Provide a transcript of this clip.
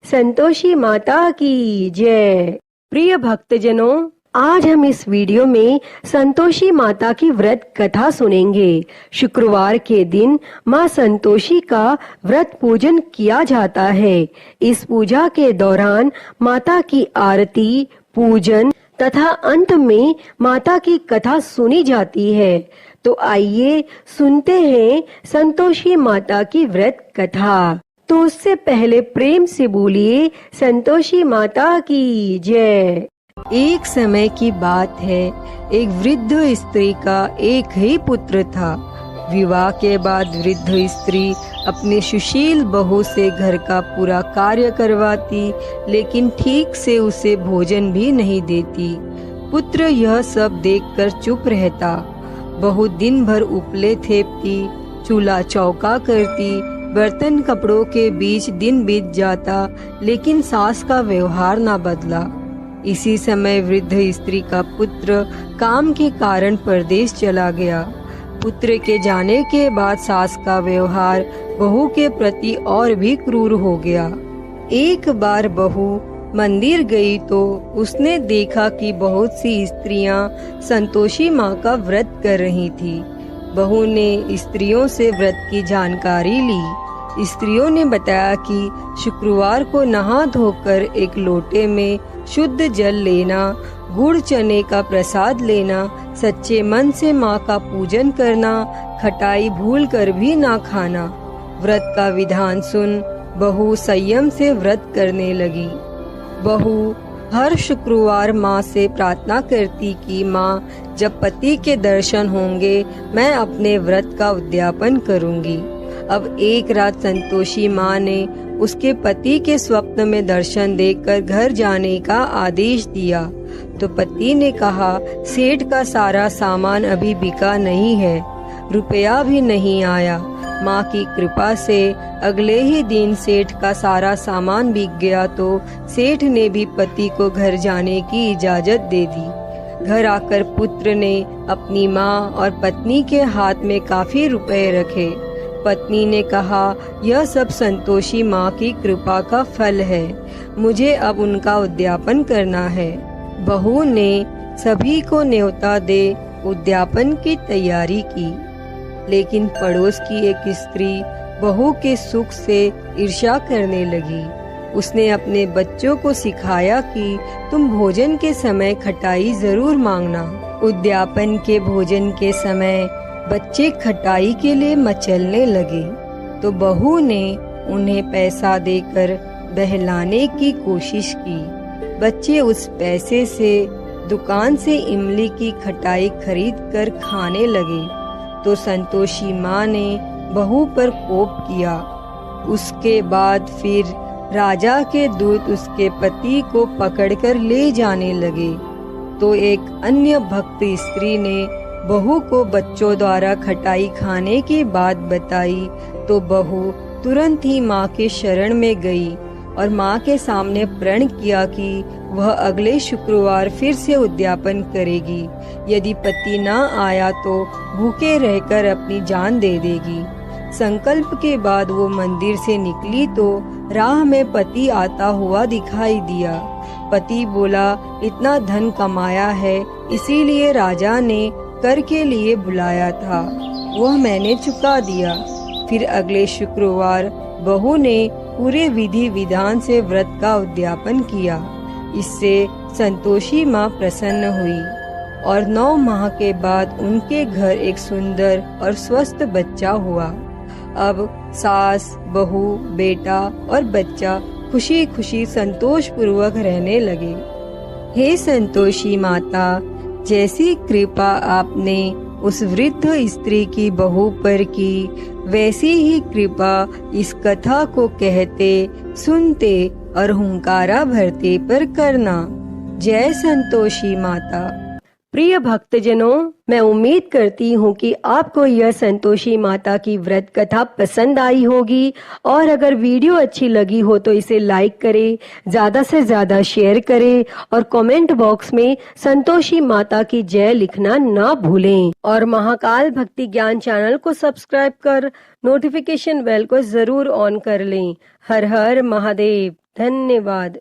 संतोषी माता की जय। प्रिय भक्तजनों, आज हम इस वीडियो में संतोषी माता की व्रत कथा सुनेंगे। शुक्रवार के दिन माँ संतोषी का व्रत पूजन किया जाता है। इस पूजा के दौरान माता की आरती, पूजन तथा अंत में माता की कथा सुनी जाती है। तो आइए सुनते हैं संतोषी माता की व्रत कथा। तो उससे पहले प्रेम से बोलिए संतोषी माता की जय। एक समय की बात है, एक वृद्ध स्त्री का एक ही पुत्र था। विवाह के बाद वृद्ध स्त्री अपने सुशील बहू से घर का पूरा कार्य करवाती, लेकिन ठीक से उसे भोजन भी नहीं देती। पुत्र यह सब देखकर चुप रहता। बहू दिन भर उपले थेपती, चूल्हा चौका करती, बर्तन कपड़ों के बीच दिन बीत जाता, लेकिन सास का व्यवहार ना बदला। इसी समय वृद्ध स्त्री का पुत्र काम के कारण परदेश चला गया। पुत्र के जाने के बाद सास का व्यवहार बहू के प्रति और भी क्रूर हो गया। एक बार बहू मंदिर गई तो उसने देखा कि बहुत सी स्त्रियां संतोषी माँ का व्रत कर रही थी। बहू ने स्त्रियों से व्रत की जानकारी ली। स्त्रियों ने बताया कि शुक्रवार को नहा धोकर एक लोटे में शुद्ध जल लेना, गुड़ चने का प्रसाद लेना, सच्चे मन से माँ का पूजन करना, खटाई भूल कर भी ना खाना। व्रत का विधान सुन बहू संयम से व्रत करने लगी। बहू हर शुक्रवार माँ से प्रार्थना करती कि माँ, जब पति के दर्शन होंगे मैं अपने व्रत का उद्यापन करूँगी। अब एक रात संतोषी माँ ने उसके पति के स्वप्न में दर्शन देखकर घर जाने का आदेश दिया। तो पति ने कहा, सेठ का सारा सामान अभी बिका नहीं है, रुपया भी नहीं आया। माँ की कृपा से अगले ही दिन सेठ का सारा सामान बिक गया तो सेठ ने भी पति को घर जाने की इजाजत दे दी। घर आकर पुत्र ने अपनी माँ और पत्नी के हाथ में काफी रुपए रखे। पत्नी ने कहा, यह सब संतोषी माँ की कृपा का फल है, मुझे अब उनका उद्यापन करना है। बहू ने सभी को न्योता दे उद्यापन की तैयारी की, लेकिन पड़ोस की एक स्त्री बहू के सुख से ईर्ष्या करने लगी। उसने अपने बच्चों को सिखाया कि तुम भोजन के समय खटाई जरूर मांगना। उद्यापन के भोजन के समय बच्चे खटाई के लिए मचलने लगे तो बहू ने उन्हें पैसा देकर बहलाने की कोशिश की। बच्चे उस पैसे से दुकान से इमली की खटाई खरीद कर खाने लगे तो संतोषी माँ ने बहू पर कोप किया। उसके बाद फिर राजा के दूत उसके पति को पकड़कर ले जाने लगे। तो एक अन्य भक्त स्त्री ने बहू को बच्चों द्वारा खटाई खाने की बात बताई तो बहू तुरंत ही माँ के शरण में गई और माँ के सामने प्रण किया कि वह अगले शुक्रवार फिर से उद्यापन करेगी। यदि पति न आया तो भूखे रहकर अपनी जान दे देगी। संकल्प के बाद वो मंदिर से निकली तो राह में पति आता हुआ दिखाई दिया। पति बोला, इतना धन कमाया है इसीलिए राजा ने कर के लिए बुलाया था, वह मैंने चुका दिया। फिर अगले शुक्रवार बहू ने पूरे विधि विधान से व्रत का उद्यापन किया। इससे संतोषी माँ प्रसन्न हुई और 9 माह के बाद उनके घर एक सुंदर और स्वस्थ बच्चा हुआ। अब सास, बहू, बेटा और बच्चा खुशी खुशी संतोष पूर्वक रहने लगे। हे संतोषी माता, जैसी कृपा आपने उस वृद्ध स्त्री की बहू पर की, वैसी ही कृपा इस कथा को कहते, सुनते और हुंकारा भरते पर करना। जय संतोषी माता। प्रिय भक्तजनों, मैं उम्मीद करती हूँ कि आपको यह संतोषी माता की व्रत कथा पसंद आई होगी और अगर वीडियो अच्छी लगी हो तो इसे लाइक करें, ज्यादा से ज्यादा शेयर करें और कमेंट बॉक्स में संतोषी माता की जय लिखना ना भूलें और महाकाल भक्ति ज्ञान चैनल को सब्सक्राइब कर नोटिफिकेशन बेल को जरूर ऑन कर लें। हर हर महादेव। धन्यवाद।